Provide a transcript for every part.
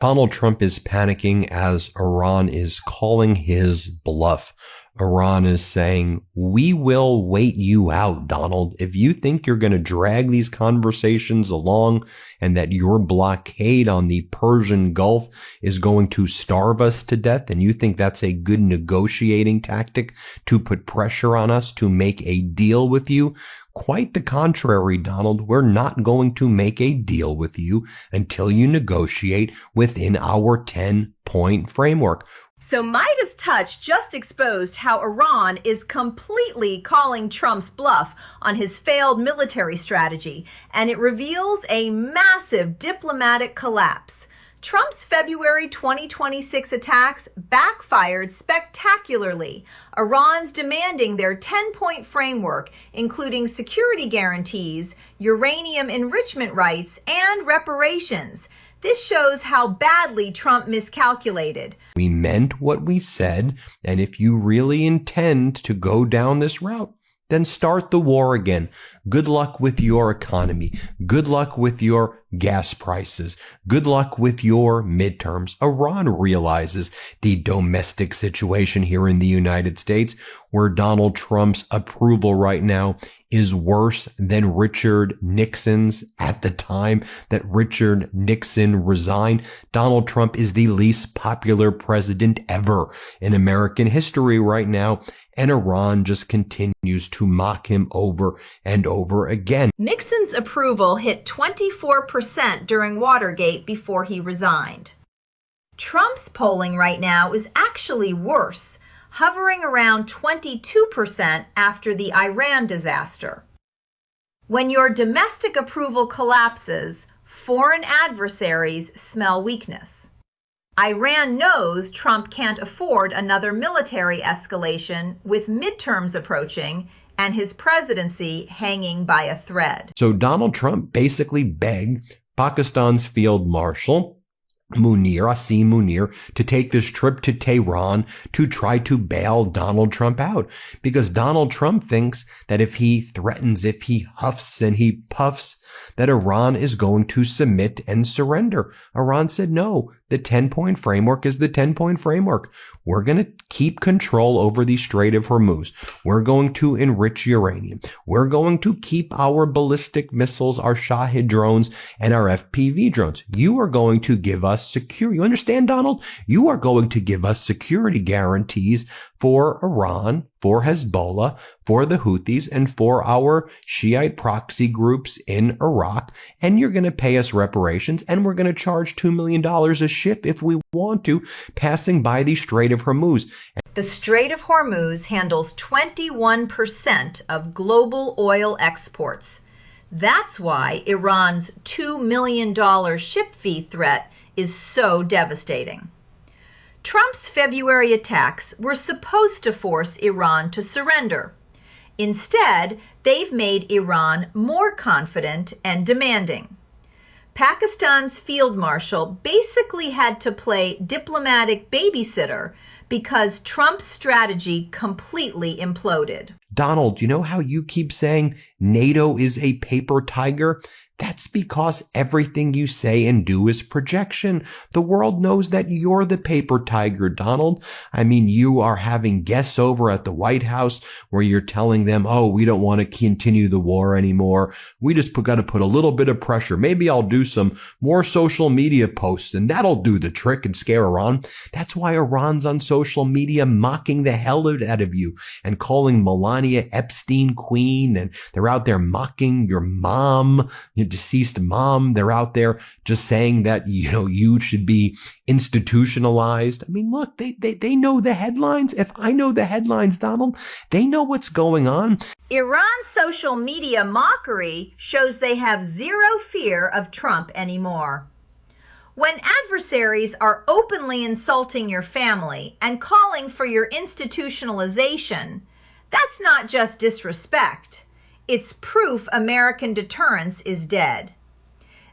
Donald Trump is panicking as Iran is calling his bluff. Iran is saying, we will wait you out, Donald. If you think you're going to drag these conversations along and that your blockade on the Persian Gulf is going to starve us to death, and you think that's a good negotiating tactic to put pressure on us to make a deal with you, quite the contrary, Donald. We're not going to make a deal with you until you negotiate within our 10-point framework. So MediasTouch just exposed how Iran is completely calling Trump's bluff on his failed military strategy, and it reveals a massive diplomatic collapse. Trump's February 2026 attacks backfired spectacularly. Iran's demanding their 10-point framework, including security guarantees, uranium enrichment rights, and reparations. This shows how badly Trump miscalculated. We meant what we said, and if you really intend to go down this route, then start the war again. Good luck with your economy. Good luck with your gas prices. Good luck with your midterms. Iran realizes the domestic situation here in the United States, where Donald Trump's approval right now is worse than Richard Nixon's at the time that Richard Nixon resigned. Donald Trump is the least popular president ever in American history right now, and Iran just continues to mock him over and over again. Nixon's approval hit 24% during Watergate before he resigned. Trump's polling right now is actually worse, hovering around 22% after the Iran disaster. When your domestic approval collapses, foreign adversaries smell weakness. Iran knows Trump can't afford another military escalation with midterms approaching and his presidency hanging by a thread. So Donald Trump basically begged Pakistan's Field Marshal Asim Munir to take this trip to Tehran to try to bail Donald Trump out, because Donald Trump thinks that if he threatens, if he huffs and he puffs, that Iran is going to submit and surrender. Iran said, no, the 10-point framework is the 10-point framework. We're going to keep control over the Strait of Hormuz. We're going to enrich uranium. We're going to keep our ballistic missiles, our Shahid drones, and our FPV drones. You are going to give us security. You understand, Donald? You are going to give us security guarantees for Iran, for Hezbollah, for the Houthis, and for our Shiite proxy groups in Iraq. And you're going to pay us reparations, and we're going to charge $2 million a ship if we want to, passing by the Strait of Hormuz. The Strait of Hormuz handles 21% of global oil exports. That's why Iran's $2 million ship fee threat is so devastating. Trump's February attacks were supposed to force Iran to surrender. Instead, they've made Iran more confident and demanding. Pakistan's field marshal basically had to play diplomatic babysitter because Trump's strategy completely imploded. Donald, you know how you keep saying NATO is a paper tiger? That's because everything you say and do is projection. The world knows that you're the paper tiger, Donald. I mean, you are having guests over at the White House where you're telling them, oh, we don't want to continue the war anymore. We just got to put a little bit of pressure. Maybe I'll do some more social media posts and that'll do the trick and scare Iran. That's why Iran's on social media mocking the hell out of you and calling Melania Epstein queen. And they're out there mocking your mom, your deceased mom. They're out there just saying that, you should be institutionalized. I mean, look, they know the headlines. If I know the headlines, Donald, they know what's going on. Iran's social media mockery shows they have zero fear of Trump anymore. When adversaries are openly insulting your family and calling for your institutionalization, that's not just disrespect. It's proof American deterrence is dead.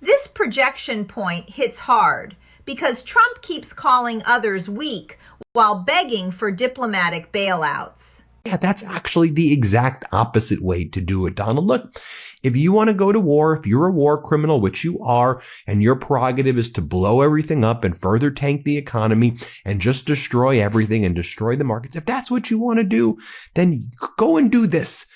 This projection point hits hard because Trump keeps calling others weak while begging for diplomatic bailouts. Yeah, that's actually the exact opposite way to do it, Donald. Look, if you want to go to war, if you're a war criminal, which you are, and your prerogative is to blow everything up and further tank the economy and just destroy everything and destroy the markets, if that's what you want to do, then go and do this.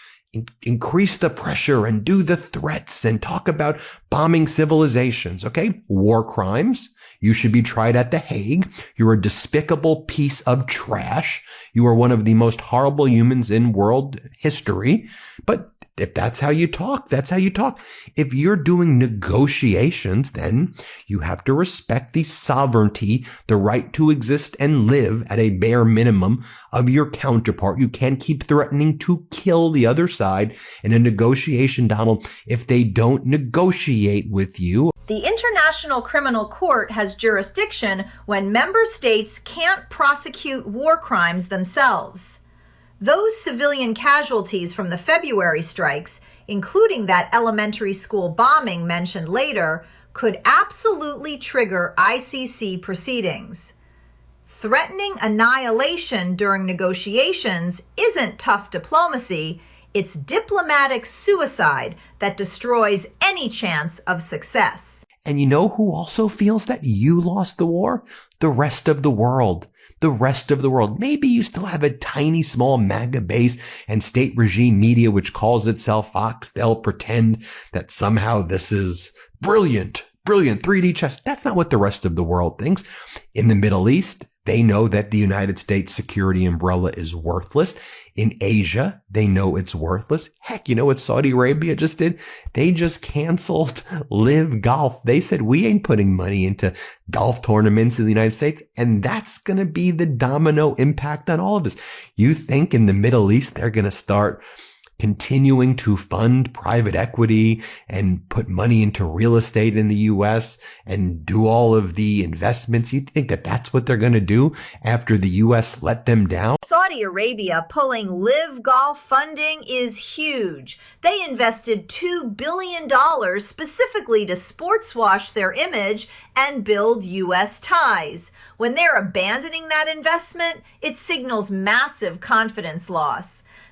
Increase the pressure and do the threats and talk about bombing civilizations, okay? War crimes. You should be tried at The Hague. You're a despicable piece of trash. You are one of the most horrible humans in world history. But if that's how you talk, that's how you talk. If you're doing negotiations, then you have to respect the sovereignty, the right to exist and live at a bare minimum of your counterpart. You can't keep threatening to kill the other side in a negotiation, Donald, if they don't negotiate with you. The International Criminal Court has jurisdiction when member states can't prosecute war crimes themselves. Those civilian casualties from the February strikes, including that elementary school bombing mentioned later, could absolutely trigger ICC proceedings. Threatening annihilation during negotiations isn't tough diplomacy, it's diplomatic suicide that destroys any chance of success. And you know who also feels that you lost the war? The rest of the world. The rest of the world. Maybe you still have a tiny, small MAGA base and state regime media which calls itself Fox. They'll pretend that somehow this is brilliant 3D chess. That's not what the rest of the world thinks. In the Middle East, they know that the United States security umbrella is worthless. In Asia, they know it's worthless. Heck, you know what Saudi Arabia just did? They just canceled Live Golf. They said, we ain't putting money into golf tournaments in the United States. And that's going to be the domino impact on all of this. You think in the Middle East, they're going to start continuing to fund private equity and put money into real estate in the U.S. and do all of the investments? You think that that's what they're going to do after the U.S. let them down? Saudi Arabia pulling Live Golf funding is huge. They invested $2 billion specifically to sports wash their image and build U.S. ties. When they're abandoning that investment, it signals massive confidence loss.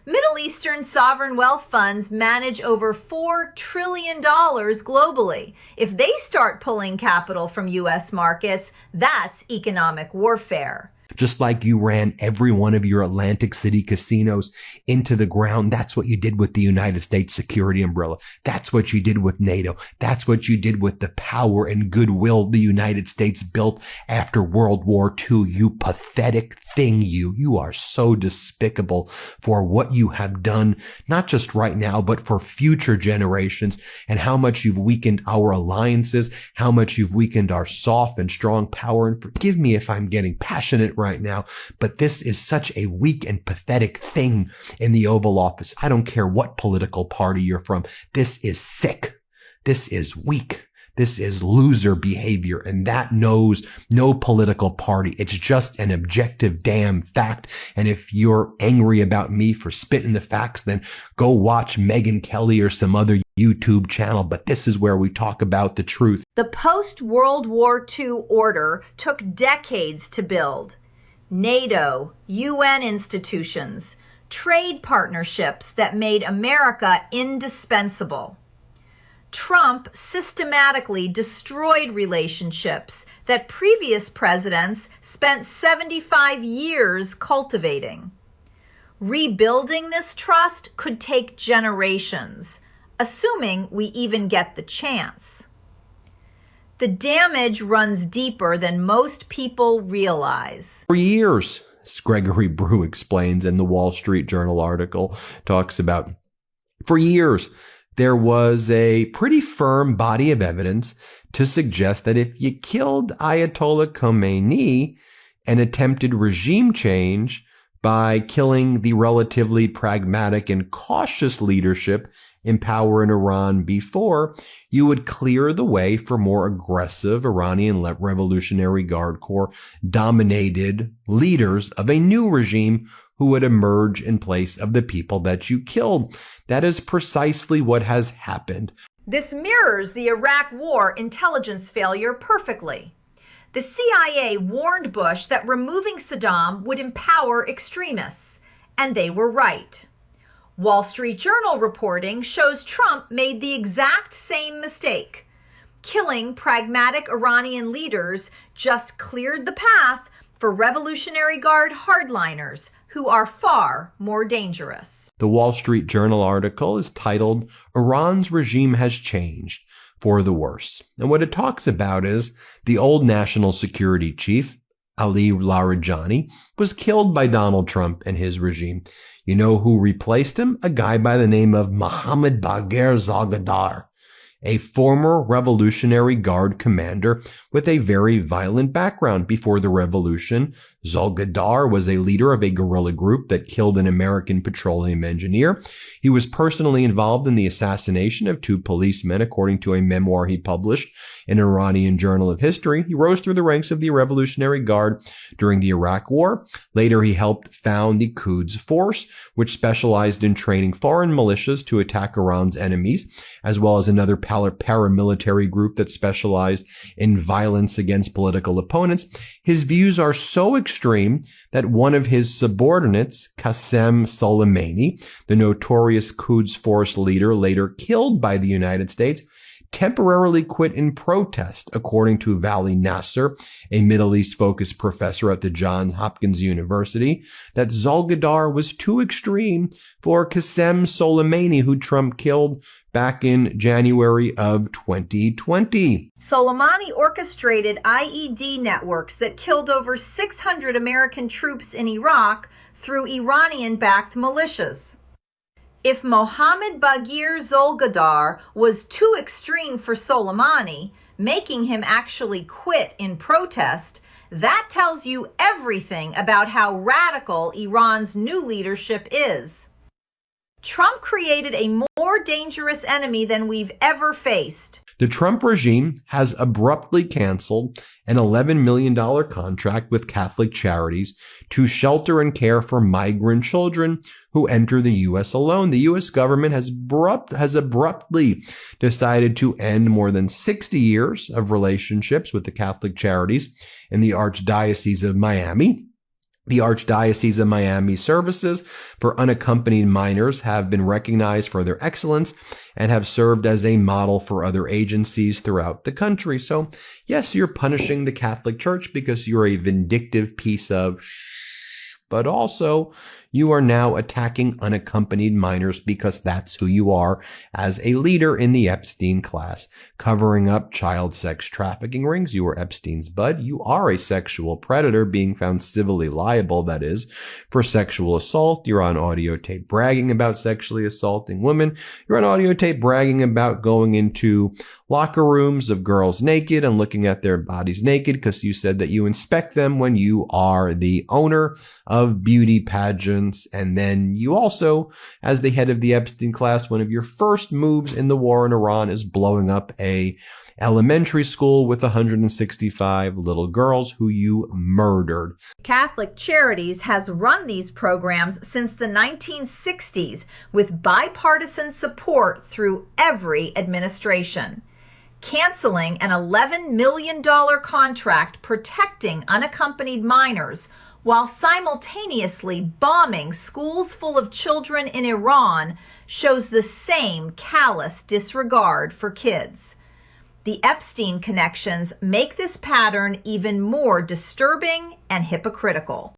Middle Eastern sovereign wealth funds manage over $4 trillion globally. If they start pulling capital from U.S. markets, that's economic warfare. Just like you ran every one of your Atlantic City casinos into the ground, that's what you did with the United States security umbrella. That's what you did with NATO. That's what you did with the power and goodwill the United States built after World War II. You pathetic thing, you are so despicable for what you have done, not just right now, but for future generations, and how much you've weakened our alliances, how much you've weakened our soft and strong power. And forgive me if I'm getting passionate right now, but this is such a weak and pathetic thing in the Oval Office. I don't care what political party you're from. This is sick. This is weak. This is loser behavior, and that knows no political party. It's just an objective damn fact. And if you're angry about me for spitting the facts, then go watch Megyn Kelly or some other YouTube channel. But this is where we talk about the truth. The post-World War II order took decades to build. NATO, UN institutions, trade partnerships that made America indispensable. Trump systematically destroyed relationships that previous presidents spent 75 years cultivating. Rebuilding this trust could take generations, assuming we even get the chance. The damage runs deeper than most people realize. For years, as Gregory Brew explains in the Wall Street Journal article, talks about, for years, there was a pretty firm body of evidence to suggest that if you killed Ayatollah Khomeini and attempted regime change by killing the relatively pragmatic and cautious leadership in power in Iran before, you would clear the way for more aggressive Iranian Revolutionary Guard Corps dominated leaders of a new regime who would emerge in place of the people that you killed. That is precisely what has happened. This mirrors the Iraq War intelligence failure perfectly. The CIA warned Bush that removing Saddam would empower extremists, and they were right. Wall Street Journal reporting shows Trump made the exact same mistake. Killing pragmatic Iranian leaders just cleared the path for Revolutionary Guard hardliners, who are far more dangerous. The Wall Street Journal article is titled, "Iran's Regime Has Changed for the Worse." And what it talks about is the old national security chief, Ali Larijani, was killed by Donald Trump and his regime. You know who replaced him? A guy by the name of Mohammad Bagher Zalgadar, a former Revolutionary Guard commander with a very violent background. Before the revolution, Zalgadar was a leader of a guerrilla group that killed an American petroleum engineer. He was personally involved in the assassination of 2 policemen, according to a memoir he published in an Iranian Journal of History. He rose through the ranks of the Revolutionary Guard during the Iraq War. Later, he helped found the Quds Force, which specialized in training foreign militias to attack Iran's enemies, as well as another paramilitary group that specialized in violence against political opponents. His views are so extreme that one of his subordinates, Qasem Soleimani, the notorious Quds Force leader later killed by the United States, temporarily quit in protest, according to Vali Nasser, a Middle East-focused professor at the Johns Hopkins University, that Zalgadar was too extreme for Qasem Soleimani, who Trump killed back in January of 2020. Soleimani orchestrated IED networks that killed over 600 American troops in Iraq through Iranian-backed militias. If Mohammad Bagher Zalgadar was too extreme for Soleimani, making him actually quit in protest, that tells you everything about how radical Iran's new leadership is. Trump created a more dangerous enemy than we've ever faced. The Trump regime has abruptly canceled an $11 million contract with Catholic charities to shelter and care for migrant children who enter the U.S. alone. The U.S. government has abruptly decided to end more than 60 years of relationships with the Catholic charities in the Archdiocese of Miami. The Archdiocese of Miami services for unaccompanied minors have been recognized for their excellence and have served as a model for other agencies throughout the country. So, yes, you're punishing the Catholic Church because you're a vindictive piece of but also you are now attacking unaccompanied minors because that's who you are as a leader in the Epstein class, covering up child sex trafficking rings. You are Epstein's bud. You are a sexual predator being found civilly liable, that is, for sexual assault. You're on audio tape bragging about sexually assaulting women. You're on audio tape bragging about going into locker rooms of girls naked and looking at their bodies naked because you said that you inspect them when you are the owner of beauty pageants. And then you also, as the head of the Epstein class, one of your first moves in the war in Iran is blowing up a elementary school with 165 little girls who you murdered. Catholic Charities has run these programs since the 1960s with bipartisan support through every administration. Canceling an $11 million contract protecting unaccompanied minors while simultaneously bombing schools full of children in Iran shows the same callous disregard for kids. The Epstein connections make this pattern even more disturbing and hypocritical.